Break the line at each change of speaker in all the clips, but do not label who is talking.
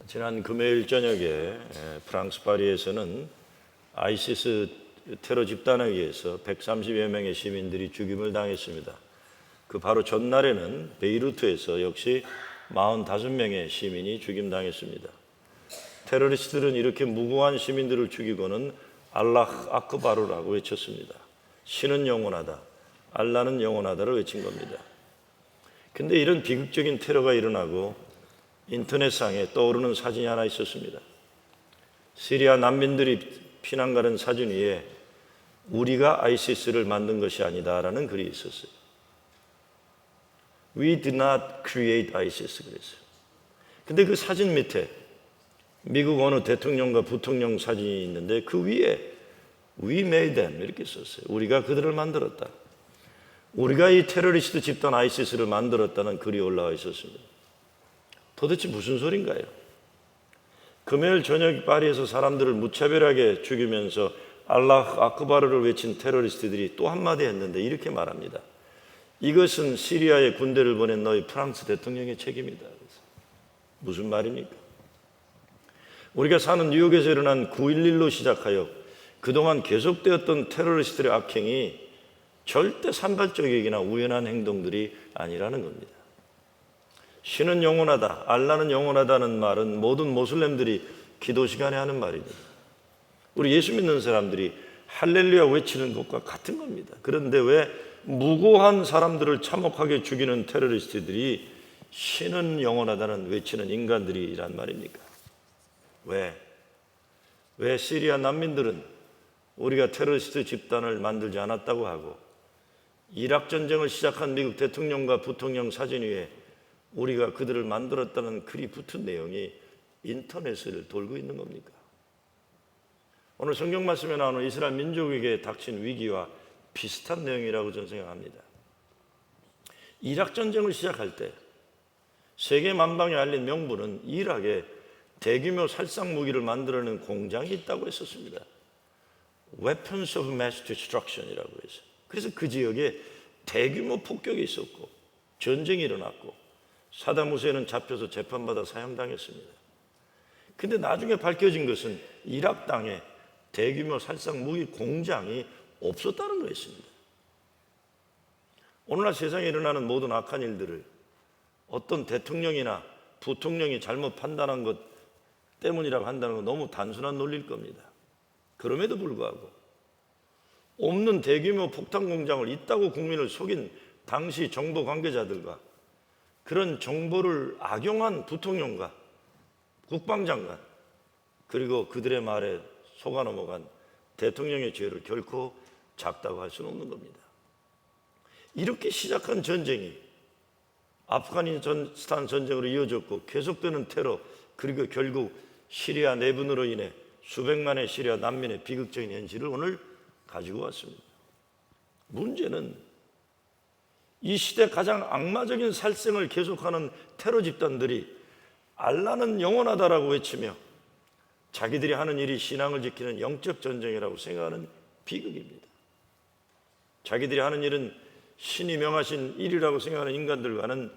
지난 금요일 저녁에 프랑스 파리에서는 아이시스 테러 집단에 의해서 130여 명의 시민들이 죽임을 당했습니다. 그 바로 전날에는 베이루트에서 역시 45명의 시민이 죽임당했습니다. 테러리스트들은 이렇게 무고한 시민들을 죽이고는 알라흐 아크바르라고 외쳤습니다. 신은 영원하다, 알라는 영원하다를 외친 겁니다. 근데 이런 비극적인 테러가 일어나고 인터넷상에 떠오르는 사진이 하나 있었습니다. 시리아 난민들이 피난 가는 사진 위에 우리가 아이시스를 만든 것이 아니다라는 글이 있었어요. We did not create ISIS 그랬어요. 근데 그 사진 밑에 미국 어느 대통령과 부통령 사진이 있는데 그 위에 We made them 이렇게 썼어요. 우리가 그들을 만들었다. 우리가 이 테러리스트 집단 아이시스를 만들었다는 글이 올라와 있었습니다. 도대체 무슨 소린가요? 금요일 저녁 파리에서 사람들을 무차별하게 죽이면서 알라흐 아크바르를 외친 테러리스트들이 또 한마디 했는데 이렇게 말합니다. 이것은 시리아에 군대를 보낸 너희 프랑스 대통령의 책임이다. 무슨 말입니까? 우리가 사는 뉴욕에서 일어난 9.11로 시작하여 그동안 계속되었던 테러리스트들의 악행이 절대 산발적이거나 우연한 행동들이 아니라는 겁니다. 신은 영원하다, 알라는 영원하다는 말은 모든 모슬렘들이 기도 시간에 하는 말입니다. 우리 예수 믿는 사람들이 할렐루야 외치는 것과 같은 겁니다. 그런데 왜 무고한 사람들을 참혹하게 죽이는 테러리스트들이 신은 영원하다는 외치는 인간들이란 말입니까? 왜 시리아 난민들은 우리가 테러리스트 집단을 만들지 않았다고 하고 이락 전쟁을 시작한 미국 대통령과 부통령 사진 위에 우리가 그들을 만들었다는 글이 붙은 내용이 인터넷을 돌고 있는 겁니까? 오늘 성경 말씀에 나오는 이스라엘 민족에게 닥친 위기와 비슷한 내용이라고 저는 생각합니다. 이락 전쟁을 시작할 때 세계 만방에 알린 명분은 이락에 대규모 살상 무기를 만들어내는 공장이 있다고 했었습니다. Weapons of Mass Destruction이라고 해서. 그래서 그 지역에 대규모 폭격이 있었고 전쟁이 일어났고 사담 후세인은 잡혀서 재판받아 사형당했습니다. 근데 나중에 밝혀진 것은 이락 땅에 대규모 살상 무기 공장이 없었다는 거였습니다. 오늘날 세상에 일어나는 모든 악한 일들을 어떤 대통령이나 부통령이 잘못 판단한 것 때문이라고 한다는 건 너무 단순한 논리일 겁니다. 그럼에도 불구하고 없는 대규모 폭탄 공장을 있다고 국민을 속인 당시 정보 관계자들과 그런 정보를 악용한 부통령과 국방장관 그리고 그들의 말에 속아 넘어간 대통령의 죄를 결코 작다고 할 수는 없는 겁니다. 이렇게 시작한 전쟁이 아프가니스탄 전쟁으로 이어졌고 계속되는 테러 그리고 결국 시리아 내분으로 인해 수백만의 시리아 난민의 비극적인 현실을 오늘 가지고 왔습니다. 문제는 이 시대 가장 악마적인 살생을 계속하는 테러 집단들이 알라는 영원하다라고 외치며 자기들이 하는 일이 신앙을 지키는 영적 전쟁이라고 생각하는 비극입니다. 자기들이 하는 일은 신이 명하신 일이라고 생각하는 인간들과는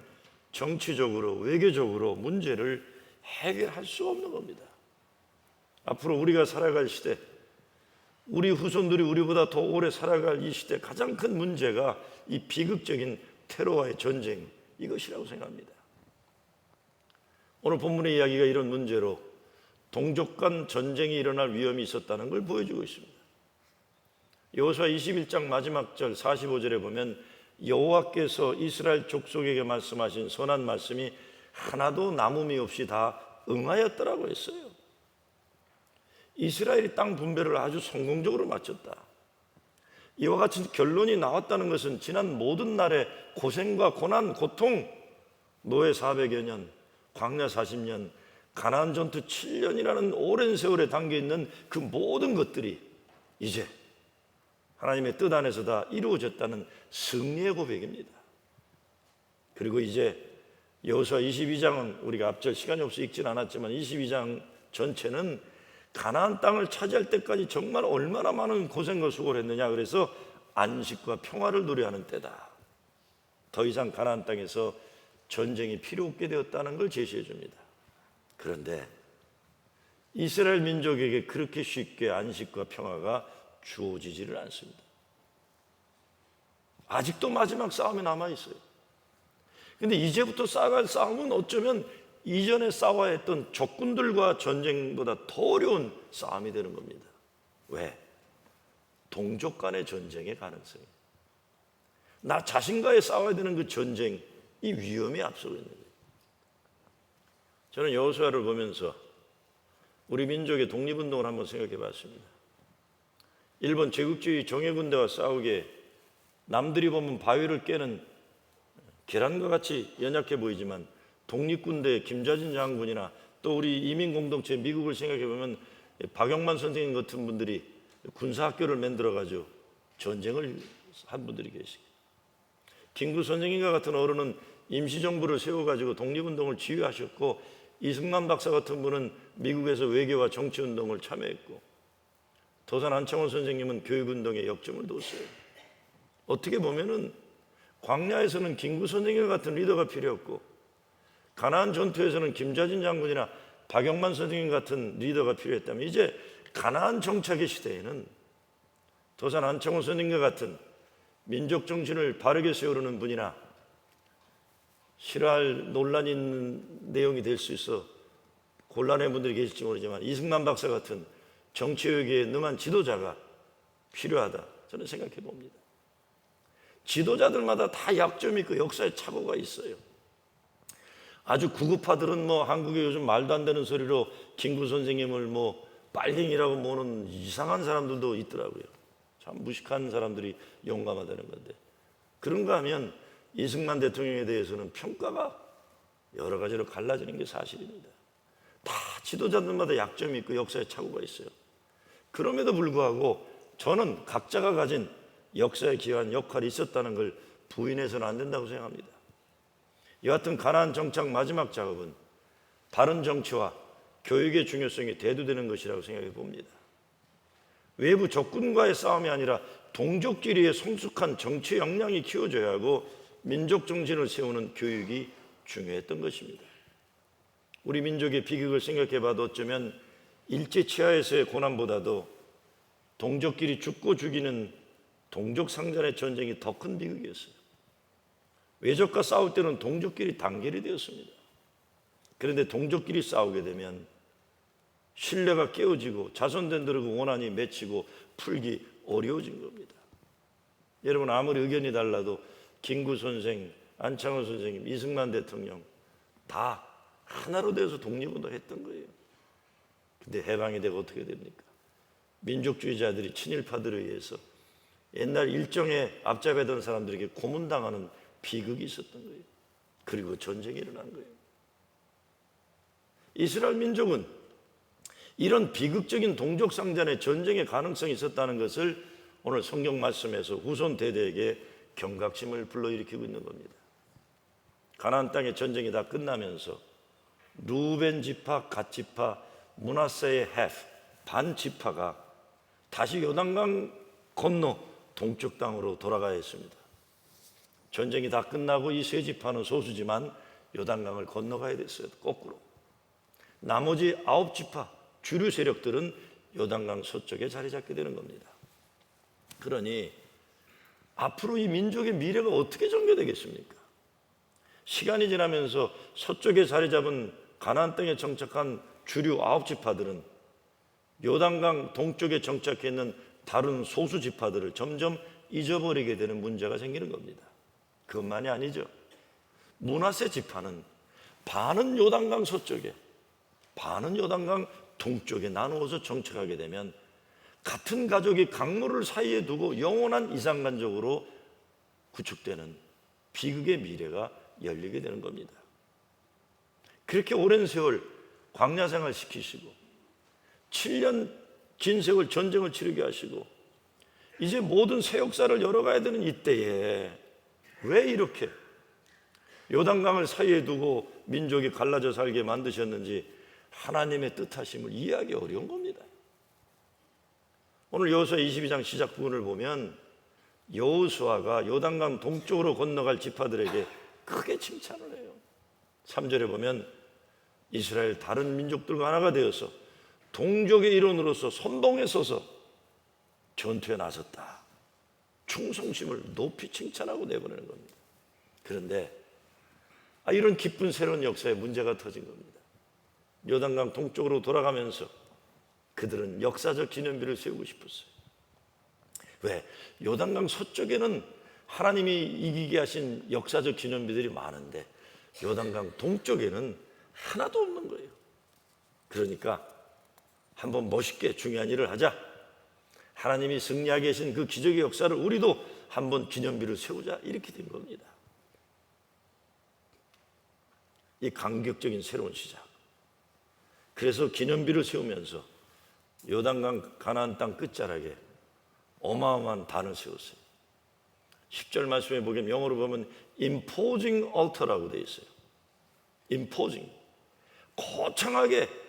정치적으로 외교적으로 문제를 해결할 수 없는 겁니다. 앞으로 우리가 살아갈 시대, 우리 후손들이 우리보다 더 오래 살아갈 이 시대 가장 큰 문제가 이 비극적인 테러와의 전쟁 이것이라고 생각합니다. 오늘 본문의 이야기가 이런 문제로 동족 간 전쟁이 일어날 위험이 있었다는 걸 보여주고 있습니다. 여호수아 21장 마지막 절 45절에 보면 여호와께서 이스라엘 족속에게 말씀하신 선한 말씀이 하나도 남음이 없이 다 응하였더라고 했어요. 이스라엘이 땅 분배를 아주 성공적으로 마쳤다. 이와 같은 결론이 나왔다는 것은 지난 모든 날의 고생과 고난, 고통, 노예 400여 년, 광야 40년, 가나안 전투 7년이라는 오랜 세월에 담겨있는 그 모든 것들이 이제 하나님의 뜻 안에서 다 이루어졌다는 승리의 고백입니다. 그리고 이제 여호수아 22장은 우리가 앞절 시간이 없어 읽진 않았지만 22장 전체는 가나안 땅을 차지할 때까지 정말 얼마나 많은 고생과 수고를 했느냐. 그래서 안식과 평화를 누려하는 때다. 더 이상 가나안 땅에서 전쟁이 필요 없게 되었다는 걸 제시해 줍니다. 그런데 이스라엘 민족에게 그렇게 쉽게 안식과 평화가 주어지지를 않습니다. 아직도 마지막 싸움이 남아있어요. 근데 이제부터 싸워갈 싸움은 어쩌면 이전에 싸워야 했던 적군들과 전쟁보다 더 어려운 싸움이 되는 겁니다. 왜? 동족 간의 전쟁의 가능성이. 나 자신과의 싸워야 되는 그 전쟁, 이 위험이 앞서고 있는 거예요. 저는 여호수아를 보면서 우리 민족의 독립운동을 한번 생각해 봤습니다. 일본 제국주의 정예군대와 싸우기에 남들이 보면 바위를 깨는 계란과 같이 연약해 보이지만 독립군대 김좌진 장군이나 또 우리 이민공동체 미국을 생각해 보면 박영만 선생님 같은 분들이 군사학교를 만들어가지고 전쟁을 한 분들이 계시고, 김구 선생님과 같은 어른은 임시정부를 세워가지고 독립운동을 지휘하셨고, 이승만 박사 같은 분은 미국에서 외교와 정치운동을 참여했고, 도산 안창원 선생님은 교육운동에 역점을 뒀어요. 어떻게 보면은 광야에서는 김구 선생님 같은 리더가 필요했고, 가나안 전투에서는 김좌진 장군이나 박영만 선생님 같은 리더가 필요했다면, 이제 가나안 정착의 시대에는 도산 안창원 선생님과 같은 민족 정신을 바르게 세우려는 분이나 싫어할 논란이 있는 내용이 될 수 있어 곤란한 분들이 계실지 모르지만 이승만 박사 같은 정치외교에 능한 지도자가 필요하다, 저는 생각해 봅니다. 지도자들마다 다 약점이 있고 역사의 착오가 있어요. 아주 구급파들은 한국에 요즘 말도 안 되는 소리로 김구 선생님을 빨갱이라고 모는 이상한 사람들도 있더라고요. 참 무식한 사람들이 용감하다는 건데, 그런가 하면 이승만 대통령에 대해서는 평가가 여러 가지로 갈라지는 게 사실입니다. 다 지도자들마다 약점이 있고 역사의 착오가 있어요. 그럼에도 불구하고 저는 각자가 가진 역사에 기여한 역할이 있었다는 걸 부인해서는 안 된다고 생각합니다. 여하튼 가나안 정착 마지막 작업은 바른 정치와 교육의 중요성이 대두되는 것이라고 생각해 봅니다. 외부 적군과의 싸움이 아니라 동족끼리의 성숙한 정치 역량이 키워져야 하고 민족 정신을 세우는 교육이 중요했던 것입니다. 우리 민족의 비극을 생각해 봐도 어쩌면 일제치하에서의 고난보다도 동족끼리 죽고 죽이는 동족 상잔의 전쟁이 더 큰 비극이었어요. 외적과 싸울 때는 동족끼리 단결이 되었습니다. 그런데 동족끼리 싸우게 되면 신뢰가 깨어지고 자손들과 원한이 맺히고 풀기 어려워진 겁니다. 여러분, 아무리 의견이 달라도 김구 선생, 안창원 선생님, 이승만 대통령 다 하나로 돼서 독립운동 했던 거예요. 근데 해방이 되고 어떻게 됩니까? 민족주의자들이 친일파들에 의해서 옛날 일정에 앞잡이던 사람들에게 고문당하는 비극이 있었던 거예요. 그리고 전쟁이 일어난 거예요. 이스라엘 민족은 이런 비극적인 동족상잔의 전쟁의 가능성이 있었다는 것을 오늘 성경 말씀에서 후손 대대에게 경각심을 불러일으키고 있는 겁니다. 가나안 땅의 전쟁이 다 끝나면서 루벤 지파, 갓 지파, 므낫세의 반 지파가 다시 요단강 건너 동쪽 땅으로 돌아가야 했습니다. 전쟁이 다 끝나고 이 세 지파는 소수지만 요단강을 건너가야 됐어요. 거꾸로. 나머지 9지파 주류 세력들은 요단강 서쪽에 자리 잡게 되는 겁니다. 그러니 앞으로 이 민족의 미래가 어떻게 전개되겠습니까? 시간이 지나면서 서쪽에 자리 잡은 가나안 땅에 정착한 주류 9지파들은 요단강 동쪽에 정착해 있는 다른 소수 지파들을 점점 잊어버리게 되는 문제가 생기는 겁니다. 그것만이 아니죠. 므낫세 지파는 반은 요단강 서쪽에, 반은 요단강 동쪽에 나누어서 정착하게 되면 같은 가족이 강물을 사이에 두고 영원한 이상간적으로 구축되는 비극의 미래가 열리게 되는 겁니다. 그렇게 오랜 세월 광야 생활 시키시고 7년 긴 세월 전쟁을 치르게 하시고 이제 모든 새 역사를 열어가야 되는 이때에 왜 이렇게 요단강을 사이에 두고 민족이 갈라져 살게 만드셨는지 하나님의 뜻하심을 이해하기 어려운 겁니다. 오늘 여호수아 22장 시작 부분을 보면 여호수아가 요단강 동쪽으로 건너갈 지파들에게 크게 칭찬을 해요. 3절에 보면 이스라엘 다른 민족들과 하나가 되어서 동족의 일원으로서 선봉에 서서 전투에 나섰다. 충성심을 높이 칭찬하고 내보내는 겁니다. 그런데 이런 기쁜 새로운 역사에 문제가 터진 겁니다. 요단강 동쪽으로 돌아가면서 그들은 역사적 기념비를 세우고 싶었어요. 왜? 요단강 서쪽에는 하나님이 이기게 하신 역사적 기념비들이 많은데 요단강 동쪽에는 하나도 없는 거예요. 그러니까 한번 멋있게 중요한 일을 하자. 하나님이 승리하게 하신 그 기적의 역사를 우리도 한번 기념비를 세우자. 이렇게 된 겁니다. 이 감격적인 새로운 시작. 그래서 기념비를 세우면서 요단강 가나안 땅 끝자락에 어마어마한 단을 세웠어요. 10절 말씀에 보면 영어로 보면 imposing altar라고 되어 있어요. imposing. 거창하게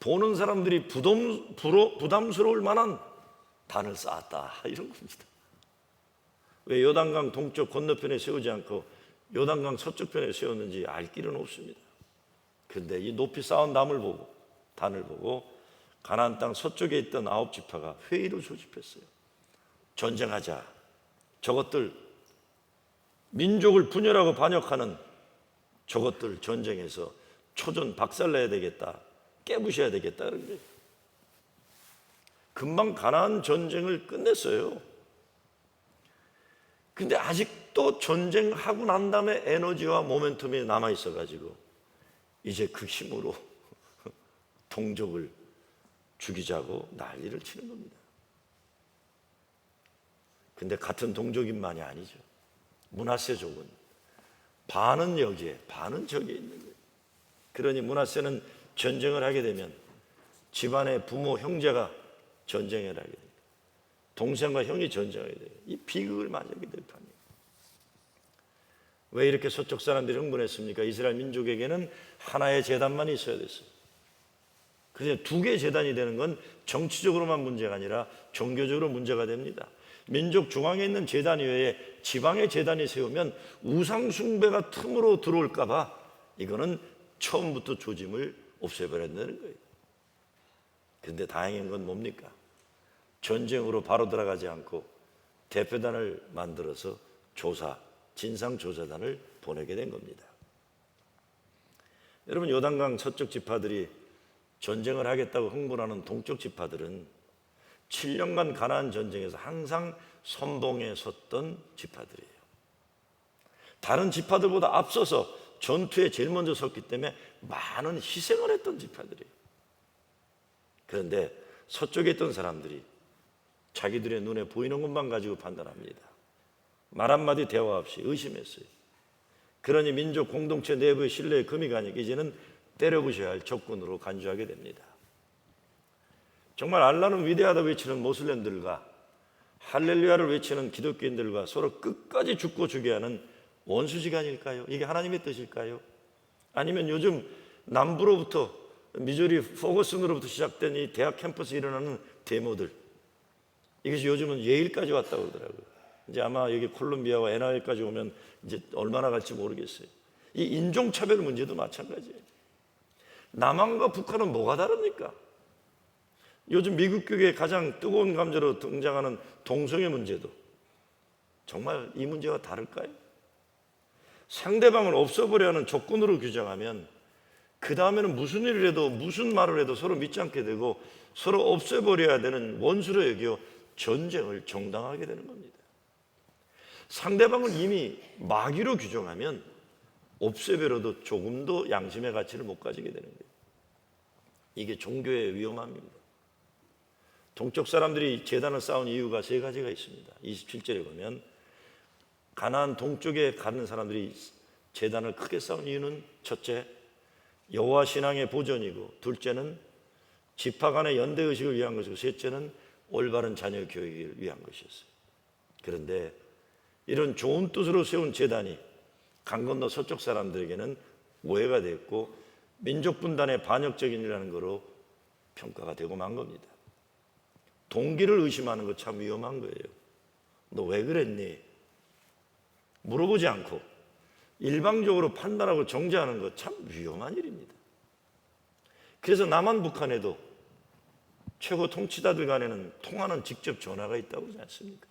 보는 사람들이 부담스러울 만한 단을 쌓았다. 이런 겁니다. 왜 요단강 동쪽 건너편에 세우지 않고 요단강 서쪽편에 세웠는지 알 길은 없습니다. 그런데 이 높이 쌓은 단을 보고 가나안 땅 서쪽에 있던 9지파가 회의를 소집했어요. 전쟁하자. 저것들 민족을 분열하고 반역하는 저것들 전쟁에서 초전 박살내야 되겠다. 깨부셔야 되겠다. 그런 거예요. 금방 가나안 전쟁을 끝냈어요. 근데 아직도 전쟁하고 난 다음에 에너지와 모멘텀이 남아있어가지고 이제 그 힘으로 동족을 죽이자고 난리를 치는 겁니다. 근데 같은 동족인만이 아니죠. 므낫세족은 반은 여기에 반은 저기에 있는 거예요. 그러니 므낫세는 전쟁을 하게 되면 집안의 부모 형제가 전쟁을 하게 됩니다. 동생과 형이 전쟁하게 돼요. 이 비극을 맞이하게 될 판이에요. 왜 이렇게 서쪽 사람들이 흥분했습니까? 이스라엘 민족에게는 하나의 제단만 있어야 됐어요. 그래서 두 개의 제단이 되는 건 정치적으로만 문제가 아니라 종교적으로 문제가 됩니다. 민족 중앙에 있는 제단 외에 지방의 제단이 세우면 우상 숭배가 틈으로 들어올까 봐 이거는 처음부터 조짐을 없애버려야 된다는 거예요. 그런데 다행인 건 뭡니까? 전쟁으로 바로 들어가지 않고 대표단을 만들어서 진상조사단을 보내게 된 겁니다. 여러분, 요단강 서쪽 지파들이 전쟁을 하겠다고 흥분하는 동쪽 지파들은 7년간 가나안 전쟁에서 항상 선봉에 섰던 지파들이에요. 다른 지파들보다 앞서서 전투에 제일 먼저 섰기 때문에 많은 희생을 했던 지파들이에요. 그런데 서쪽에 있던 사람들이 자기들의 눈에 보이는 것만 가지고 판단합니다. 말 한마디 대화 없이 의심했어요. 그러니 민족 공동체 내부의 신뢰에 금이 가니까 이제는 때려부셔야 할 적군으로 간주하게 됩니다. 정말 알라는 위대하다 외치는 모슬렘들과 할렐루야를 외치는 기독교인들과 서로 끝까지 죽고 죽여야 하는 원수지간일까요? 이게 하나님의 뜻일까요? 아니면 요즘 남부로부터 미주리 포거슨으로부터 시작된 이 대학 캠퍼스에 일어나는 데모들, 이것이 요즘은 예일까지 왔다고 그러더라고요. 이제 아마 여기 콜롬비아와 NIL까지 오면 이제 얼마나 갈지 모르겠어요. 이 인종차별 문제도 마찬가지예요. 남한과 북한은 뭐가 다릅니까? 요즘 미국교회의 가장 뜨거운 감자로 등장하는 동성애 문제도 정말 이 문제와 다를까요? 상대방을 없애버려 하는 조건으로 규정하면 그 다음에는 무슨 일을 해도 무슨 말을 해도 서로 믿지 않게 되고 서로 없애버려야 되는 원수로 여겨 전쟁을 정당하게 되는 겁니다. 상대방을 이미 마귀로 규정하면 없애버려도 조금도 양심의 가치를 못 가지게 되는 거예요. 이게 종교의 위험함입니다. 동쪽 사람들이 제단을 쌓은 이유가 세 가지가 있습니다. 27절에 보면 가나안 동쪽에 가는 사람들이 제단을 크게 쌓은 이유는 첫째, 여호와 신앙의 보존이고, 둘째는 지파 간의 연대 의식을 위한 것이고, 셋째는 올바른 자녀 교육을 위한 것이었어요. 그런데 이런 좋은 뜻으로 세운 제단이 강 건너 서쪽 사람들에게는 오해가 됐고 민족 분단의 반역적인 일이라는 거로 평가가 되고 만 겁니다. 동기를 의심하는 거 참 위험한 거예요. 너 왜 그랬니? 물어보지 않고 일방적으로 판단하고 정죄하는 거 참 위험한 일입니다. 그래서 남한 북한에도 최고 통치자들 간에는 통하는 직접 전화가 있다고 하지 않습니까?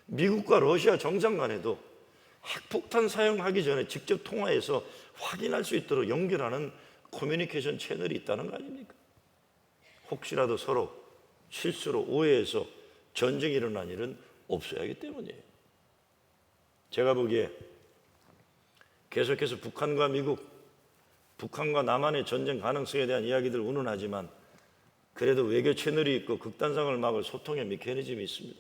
미국과 러시아 정상 간에도 핵폭탄 사용하기 전에 직접 통화해서 확인할 수 있도록 연결하는 커뮤니케이션 채널이 있다는 거 아닙니까? 혹시라도 서로 실수로 오해해서 전쟁이 일어난 일은 없어야 하기 때문이에요. 제가 보기에 계속해서 북한과 미국, 북한과 남한의 전쟁 가능성에 대한 이야기들 운운하지만 그래도 외교 채널이 있고 극단상을 막을 소통의 메커니즘이 있습니다.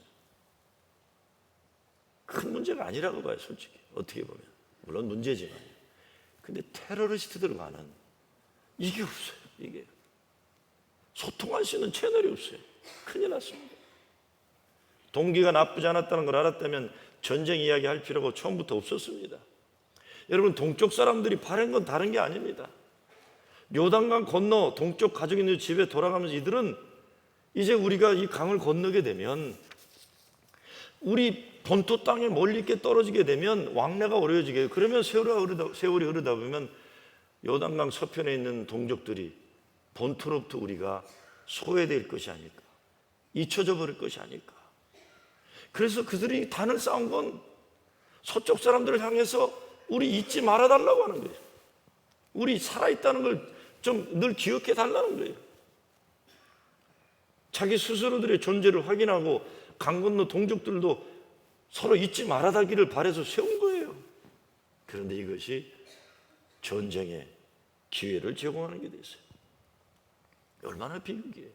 큰 문제가 아니라고 봐요, 솔직히. 어떻게 보면. 물론 문제지만. 근데 테러리스트들 가는 이게 없어요, 이게. 소통할 수 있는 채널이 없어요. 큰일 났습니다. 동기가 나쁘지 않았다는 걸 알았다면 전쟁 이야기 할 필요가 처음부터 없었습니다. 여러분, 동쪽 사람들이 바란 건 다른 게 아닙니다. 요단강 건너 동쪽 가족 있는 집에 돌아가면서 이들은 이제 우리가 이 강을 건너게 되면, 우리 본토 땅에 멀리 있게 떨어지게 되면 왕래가 어려워지게, 그러면 세월이 흐르다 보면 요단강 서편에 있는 동족들이 본토로부터 우리가 소외될 것이 아닐까, 잊혀져 버릴 것이 아닐까. 그래서 그들이 단을 쌓은 건 서쪽 사람들을 향해서 우리 잊지 말아달라고 하는 거예요. 우리 살아있다는 걸 좀 늘 기억해 달라는 거예요. 자기 스스로들의 존재를 확인하고 강 건너 동족들도 서로 잊지 말아달기를 바라서 세운 거예요. 그런데 이것이 전쟁의 기회를 제공하는 게 됐어요. 얼마나 비극이에요.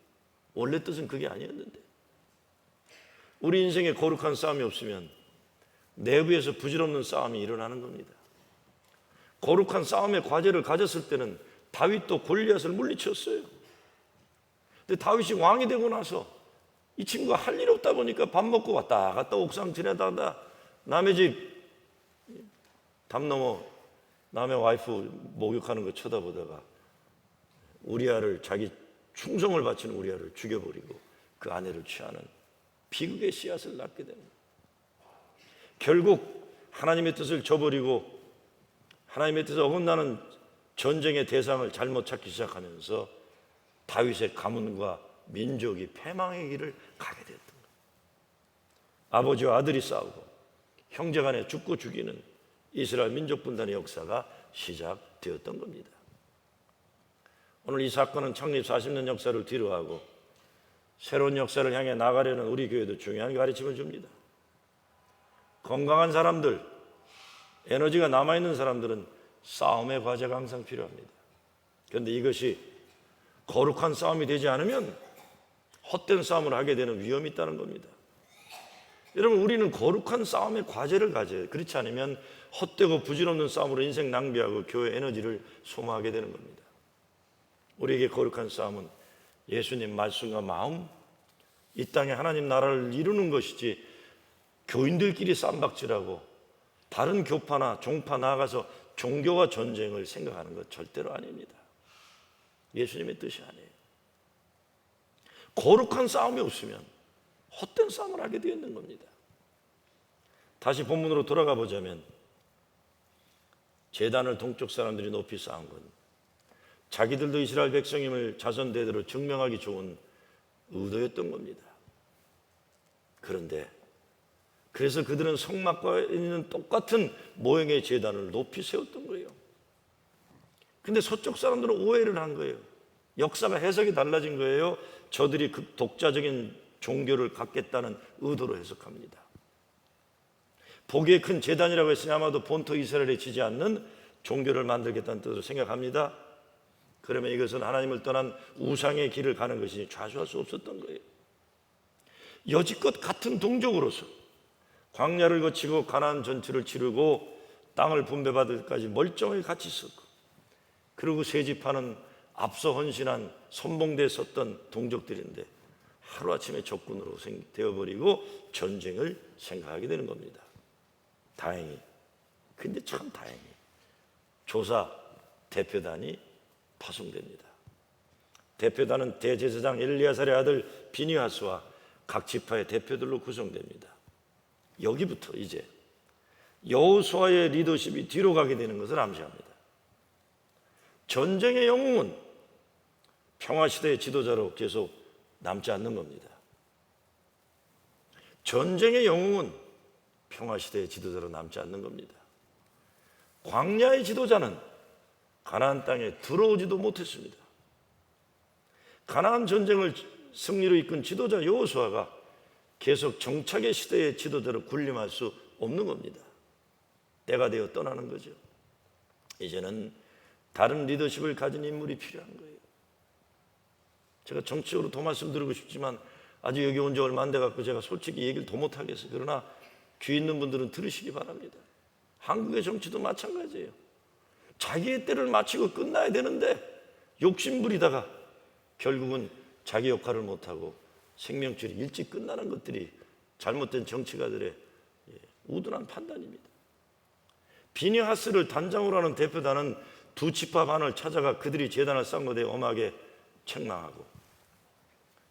원래 뜻은 그게 아니었는데. 우리 인생에 거룩한 싸움이 없으면 내부에서 부질없는 싸움이 일어나는 겁니다. 거룩한 싸움의 과제를 가졌을 때는 다윗도 골리앗을 물리쳤어요. 근데 다윗이 왕이 되고 나서 이 친구가 할 일 없다 보니까 밥 먹고 왔다 갔다 옥상 지내다가 남의 집 담 넘어 남의 와이프 목욕하는 거 쳐다보다가 우리아를, 자기 충성을 바치는 우리아를 죽여버리고 그 아내를 취하는 비극의 씨앗을 낳게 됩니다. 결국 하나님의 뜻을 저버리고 하나님의 뜻을 어긋나는 전쟁의 대상을 잘못 찾기 시작하면서 다윗의 가문과 민족이 패망의 길을 가게 됐던 거예요. 아버지와 아들이 싸우고 형제 간에 죽고 죽이는 이스라엘 민족 분단의 역사가 시작되었던 겁니다. 오늘 이 사건은 창립 40년 역사를 뒤로하고 새로운 역사를 향해 나가려는 우리 교회도 중요한 가르침을 줍니다. 건강한 사람들, 에너지가 남아있는 사람들은 싸움의 과제가 항상 필요합니다. 그런데 이것이 거룩한 싸움이 되지 않으면 헛된 싸움을 하게 되는 위험이 있다는 겁니다. 여러분, 우리는 거룩한 싸움의 과제를 가져요. 그렇지 않으면 헛되고 부질없는 싸움으로 인생 낭비하고 교회 에너지를 소모하게 되는 겁니다. 우리에게 거룩한 싸움은 예수님 말씀과 마음, 이 땅에 하나님 나라를 이루는 것이지 교인들끼리 쌈박질하고 다른 교파나 종파 나아가서 종교와 전쟁을 생각하는 것 절대로 아닙니다. 예수님의 뜻이 아니에요. 거룩한 싸움이 없으면 헛된 싸움을 하게 되어 있는 겁니다. 다시 본문으로 돌아가 보자면 제단을 동쪽 사람들이 높이 쌓은 건 자기들도 이스라엘 백성임을 자손 대대로 증명하기 좋은 의도였던 겁니다. 그런데 그래서 그들은 성막과 있는 똑같은 모형의 제단을 높이 세웠던 거예요. 근데 서쪽 사람들은 오해를 한 거예요. 역사가 해석이 달라진 거예요. 저들이 독자적인 종교를 갖겠다는 의도로 해석합니다. 보기에 큰 제단이라고 했으니 아마도 본토 이스라엘에 지지 않는 종교를 만들겠다는 뜻으로 생각합니다. 그러면 이것은 하나님을 떠난 우상의 길을 가는 것이니 좌수할 수 없었던 거예요. 여지껏 같은 동족으로서 광야를 거치고 가나안 전투를 치르고 땅을 분배받을 때까지 멀쩡하게 같이 있었고, 그리고 새 집하는 앞서 헌신한 선봉대에 섰던 동족들인데 하루아침에 적군으로 되어버리고 전쟁을 생각하게 되는 겁니다. 다행히, 근데 참 다행히 조사 대표단이 파송됩니다. 대표단은 대제사장 엘리야살의 아들 비니하스와 각 지파의 대표들로 구성됩니다. 여기부터 이제 여호수아의 리더십이 뒤로 가게 되는 것을 암시합니다. 전쟁의 영웅은 평화시대의 지도자로 계속 남지 않는 겁니다. 전쟁의 영웅은 평화시대의 지도자로 남지 않는 겁니다. 광야의 지도자는 가나안 땅에 들어오지도 못했습니다. 가나안 전쟁을 승리로 이끈 지도자 여호수아가 계속 정착의 시대의 지도자로 군림할 수 없는 겁니다. 때가 되어 떠나는 거죠. 이제는 다른 리더십을 가진 인물이 필요한 거예요. 제가 정치적으로 더 말씀드리고 싶지만 아직 여기 온 지 얼마 안 돼갖고 제가 솔직히 얘기를 더 못하겠어요. 그러나 귀 있는 분들은 들으시기 바랍니다. 한국의 정치도 마찬가지예요. 자기의 때를 마치고 끝나야 되는데 욕심부리다가 결국은 자기 역할을 못하고 생명줄이 일찍 끝나는 것들이 잘못된 정치가들의 우둔한 판단입니다. 비니하스를 단장으로 하는 대표단은 두 지파 반을 찾아가 그들이 재단을 쌓은 것에 엄하게 책망하고,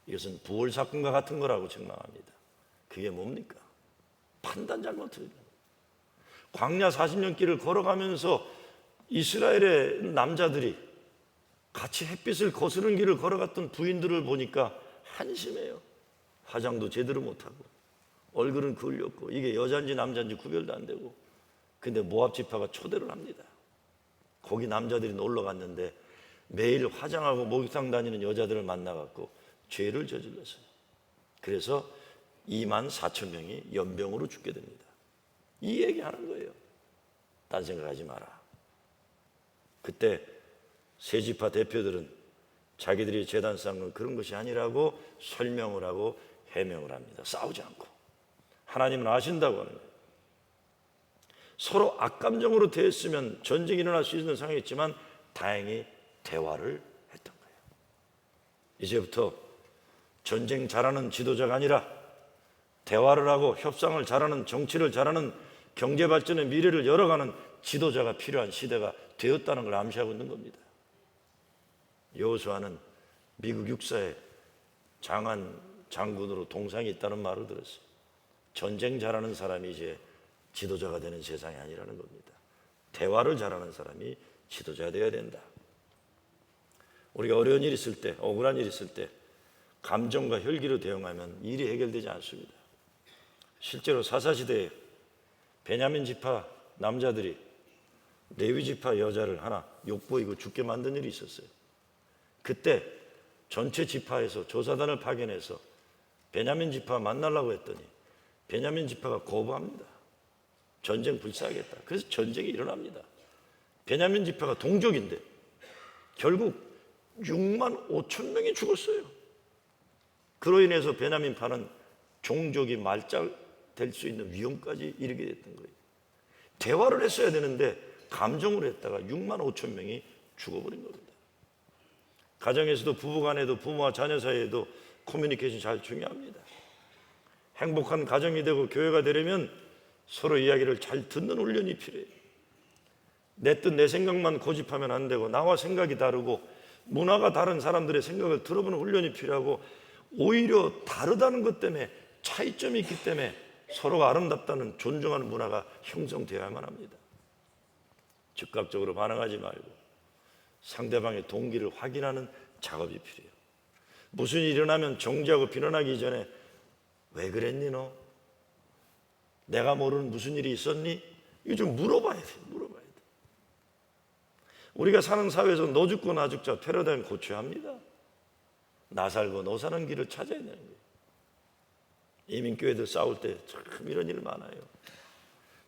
이것은 부월 사건과 같은 거라고 책망합니다. 그게 뭡니까? 판단 잘못을. 광야 40년 길을 걸어가면서 이스라엘의 남자들이 같이 햇빛을 거스른 길을 걸어갔던 부인들을 보니까 한심해요. 화장도 제대로 못하고 얼굴은 그을렸고 이게 여자인지 남자인지 구별도 안 되고. 근데 모압 지파가 초대를 합니다. 거기 남자들이 놀러 갔는데 매일 화장하고 목욕탕 다니는 여자들을 만나갖고 죄를 저질렀어요. 그래서 24,000명이 연병으로 죽게 됩니다. 이 얘기하는 거예요. 딴 생각하지 마라. 그때 세 지파 대표들은 자기들이 재단 쌓은 건 그런 것이 아니라고 설명을 하고 해명을 합니다. 싸우지 않고. 하나님은 아신다고 하는 거예요. 서로 악감정으로 대했으면 전쟁이 일어날 수 있는 상황이었지만 다행히 대화를 했던 거예요. 이제부터 전쟁 잘하는 지도자가 아니라 대화를 하고 협상을 잘하는, 정치를 잘하는, 경제 발전의 미래를 열어가는 지도자가 필요한 시대가 되었다는 걸 암시하고 있는 겁니다. 여호수아는 미국 육사에 장한 장군으로 동상이 있다는 말을 들었어요. 전쟁 잘하는 사람이 이제 지도자가 되는 세상이 아니라는 겁니다. 대화를 잘하는 사람이 지도자가 되어야 된다. 우리가 어려운 일이 있을 때, 억울한 일이 있을 때 감정과 혈기로 대응하면 일이 해결되지 않습니다. 실제로 사사시대에 베냐민 지파 남자들이 레위 지파 여자를 하나 욕보이고 죽게 만든 일이 있었어요. 그때 전체 지파에서 조사단을 파견해서 베냐민 지파 만나려고 했더니 베냐민 지파가 거부합니다. 전쟁 불사하겠다. 그래서 전쟁이 일어납니다. 베냐민 지파가 동족인데 결국 6만 5천 명이 죽었어요. 그로 인해서 베냐민파는 종족이 말살될 수 있는 위험까지 이르게 됐던 거예요. 대화를 했어야 되는데 감정으로 했다가 6만 5천 명이 죽어버린 겁니다. 가정에서도 부부간에도 부모와 자녀 사이에도 커뮤니케이션 잘 중요합니다. 행복한 가정이 되고 교회가 되려면 서로 이야기를 잘 듣는 훈련이 필요해요. 내 뜻 내 생각만 고집하면 안 되고 나와 생각이 다르고 문화가 다른 사람들의 생각을 들어보는 훈련이 필요하고, 오히려 다르다는 것 때문에 차이점이 있기 때문에 서로가 아름답다는 존중하는 문화가 형성되어야만 합니다. 즉각적으로 반응하지 말고 상대방의 동기를 확인하는 작업이 필요해요. 무슨 일이 일어나면 정지하고 비난하기 전에 왜 그랬니 너? 내가 모르는 무슨 일이 있었니? 이거 좀 물어봐야 돼. 물어봐야 돼. 우리가 사는 사회에서 너 죽고 나 죽자 패러다임 고쳐야 합니다. 나 살고 너 사는 길을 찾아야 되는 거예요. 이민교회들 싸울 때 참 이런 일 많아요.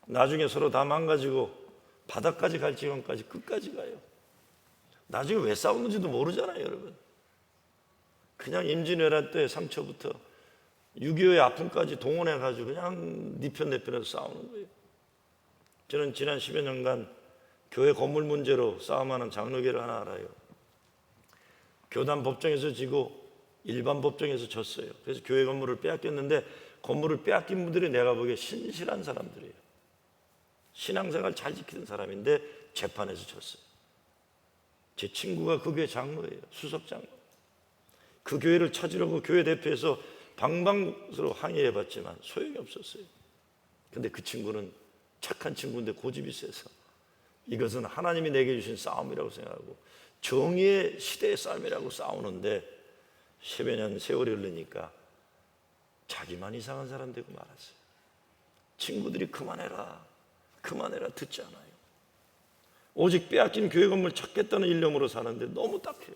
나중에 서로 다 망가지고 바닥까지 갈 지경까지 끝까지 가요. 나중에 왜 싸우는지도 모르잖아요, 여러분. 그냥 임진왜란 때 상처부터 6.25의 아픔까지 동원해가지고 그냥 네 편 내 편에서 싸우는 거예요. 저는 지난 10여 년간 교회 건물 문제로 싸움하는 장로교를 하나 알아요. 교단 법정에서 지고 일반 법정에서 졌어요. 그래서 교회 건물을 빼앗겼는데 건물을 빼앗긴 분들이 내가 보기에 신실한 사람들이에요. 신앙생활 잘 지키는 사람인데 재판에서 졌어요. 제 친구가 그 교회 장로예요. 수석 장로. 그 교회를 찾으려고 교회 대표에서 방방으로 항의해봤지만 소용이 없었어요. 근데 그 친구는 착한 친구인데 고집이 세서 이것은 하나님이 내게 주신 싸움이라고 생각하고 정의의 시대의 싸움이라고 싸우는데 10여 년 세월이 흐르니까 자기만 이상한 사람 되고 말았어요. 친구들이 그만해라 듣지 않아요. 오직 빼앗긴 교회 건물 찾겠다는 일념으로 사는데 너무 딱해요.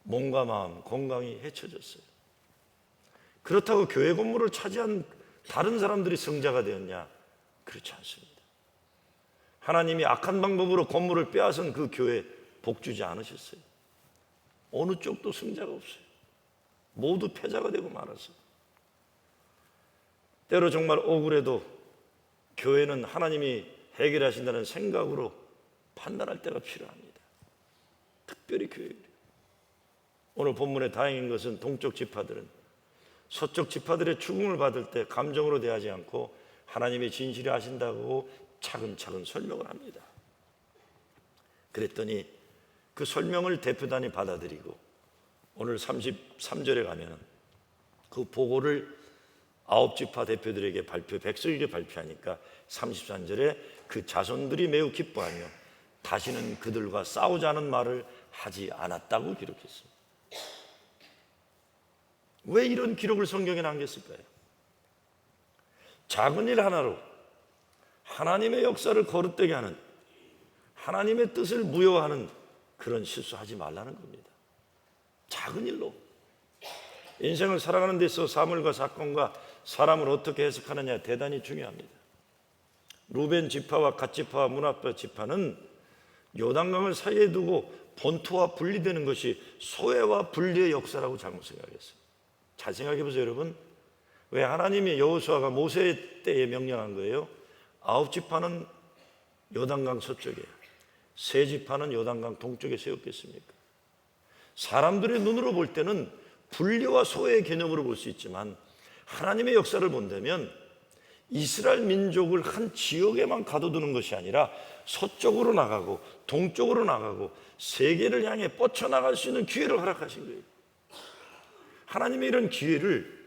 몸과 마음, 건강이 해쳐졌어요. 그렇다고 교회 건물을 차지한 다른 사람들이 성자가 되었냐? 그렇지 않습니다. 하나님이 악한 방법으로 건물을 빼앗은 그 교회 복 주지 않으셨어요. 어느 쪽도 승자가 없어요. 모두 패자가 되고 말았어요. 때로 정말 억울해도 교회는 하나님이 해결하신다는 생각으로 판단할 때가 필요합니다. 특별히 교회를. 오늘 본문에 다행인 것은 동쪽 지파들은 서쪽 지파들의 죽음을 받을 때 감정으로 대하지 않고 하나님의 진실이 하신다고 차근차근 설명을 합니다. 그랬더니 그 설명을 대표단이 받아들이고 오늘 33절에 가면 그 보고를 9지파 대표들에게 백성에게 발표하니까 33절에 그 자손들이 매우 기뻐하며 다시는 그들과 싸우자는 말을 하지 않았다고 기록했습니다. 왜 이런 기록을 성경에 남겼을까요? 작은 일 하나로 하나님의 역사를 거듭되게 하는, 하나님의 뜻을 무효하는 그런 실수하지 말라는 겁니다. 작은 일로 인생을 살아가는 데 있어 사물과 사건과 사람을 어떻게 해석하느냐 대단히 중요합니다. 루벤 지파와 갓 지파와 므낫 지파는 요단강을 사이에 두고 본토와 분리되는 것이 소외와 분리의 역사라고 잘못 생각했어요. 잘 생각해 보세요, 여러분. 왜 하나님이 여호수아가 모세 때에 명령한 거예요? 9지파는 요단강 서쪽에, 3지파는 요단강 동쪽에 세웠겠습니까? 사람들의 눈으로 볼 때는 분리와 소외의 개념으로 볼 수 있지만 하나님의 역사를 본다면 이스라엘 민족을 한 지역에만 가둬두는 것이 아니라 서쪽으로 나가고 동쪽으로 나가고 세계를 향해 뻗쳐나갈 수 있는 기회를 허락하신 거예요. 하나님의 이런 기회를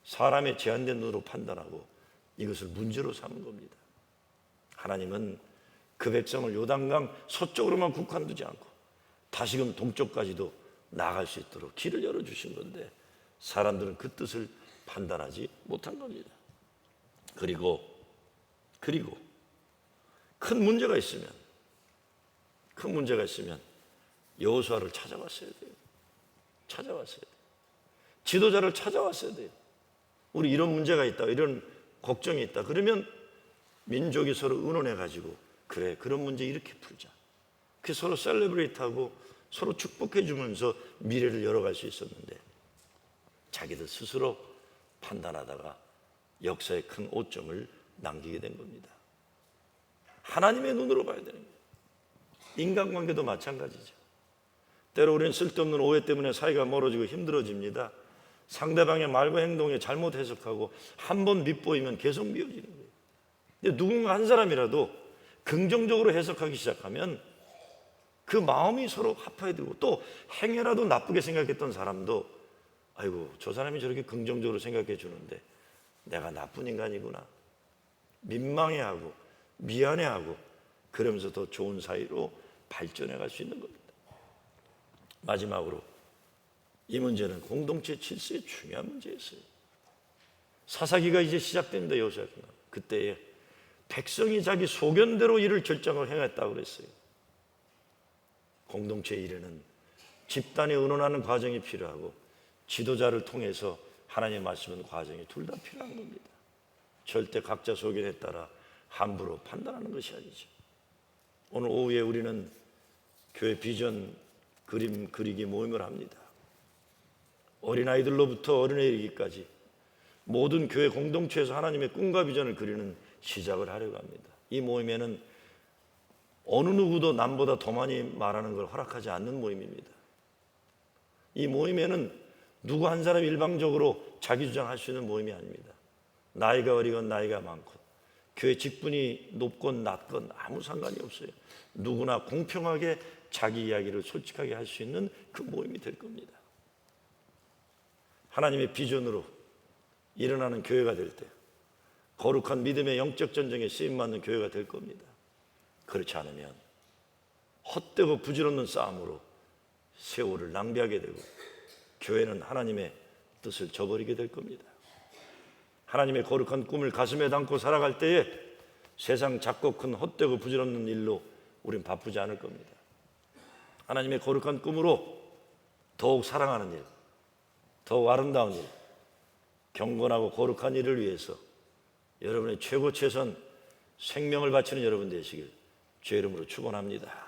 사람의 제한된 눈으로 판단하고 이것을 문제로 삼은 겁니다. 하나님은 그 백성을 요단강 서쪽으로만 국한두지 않고 다시금 동쪽까지도 나갈 수 있도록 길을 열어주신 건데 사람들은 그 뜻을 판단하지 못한 겁니다. 그리고 큰 문제가 있으면 여호수아를 찾아왔어야 돼요. 지도자를 찾아왔어야 돼요. 우리 이런 문제가 있다, 이런 걱정이 있다. 그러면 민족이 서로 의논해가지고 그래, 그런 문제 이렇게 풀자. 그 서로 셀레브레이트하고 서로 축복해주면서 미래를 열어갈 수 있었는데 자기들 스스로 판단하다가 역사의 큰 오점을 남기게 된 겁니다. 하나님의 눈으로 봐야 되는 거예요. 인간관계도 마찬가지죠. 때로 우리는 쓸데없는 오해 때문에 사이가 멀어지고 힘들어집니다. 상대방의 말과 행동에 잘못 해석하고 한 번 밉보이면 계속 미워지는 거예요. 근데 누군가 한 사람이라도 긍정적으로 해석하기 시작하면 그 마음이 서로 합해지고 또 행여라도 나쁘게 생각했던 사람도 아이고 저 사람이 저렇게 긍정적으로 생각해 주는데 내가 나쁜 인간이구나 민망해하고 미안해하고 그러면서 더 좋은 사이로 발전해 갈 수 있는 겁니다. 마지막으로 이 문제는 공동체 질서의 중요한 문제였어요. 사사기가 이제 시작됩니다. 여호수아가 그때에 백성이 자기 소견대로 일을 결정을 행했다고 그랬어요. 공동체 일에는 집단이 의논하는 과정이 필요하고 지도자를 통해서 하나님의 말씀은 과정이 둘 다 필요한 겁니다. 절대 각자 소견에 따라 함부로 판단하는 것이 아니죠. 오늘 오후에 우리는 교회 비전 그림 그리기 모임을 합니다. 어린아이들로부터 어른에 이르기까지 모든 교회 공동체에서 하나님의 꿈과 비전을 그리는 시작을 하려고 합니다. 이 모임에는 어느 누구도 남보다 더 많이 말하는 걸 허락하지 않는 모임입니다. 이 모임에는 누구 한 사람이 일방적으로 자기 주장할 수 있는 모임이 아닙니다. 나이가 어리건 나이가 많건 교회 직분이 높건 낮건 아무 상관이 없어요. 누구나 공평하게 자기 이야기를 솔직하게 할 수 있는 그 모임이 될 겁니다. 하나님의 비전으로 일어나는 교회가 될 때 거룩한 믿음의 영적 전쟁에 쓰임받는 교회가 될 겁니다. 그렇지 않으면 헛되고 부질없는 싸움으로 세월을 낭비하게 되고 교회는 하나님의 뜻을 저버리게 될 겁니다. 하나님의 거룩한 꿈을 가슴에 담고 살아갈 때에 세상 작고 큰 헛되고 부질없는 일로 우린 바쁘지 않을 겁니다. 하나님의 거룩한 꿈으로 더욱 사랑하는 일, 더욱 아름다운 일, 경건하고 거룩한 일을 위해서 여러분의 최고 최선 생명을 바치는 여러분 되시길 주의 이름으로 축원합니다.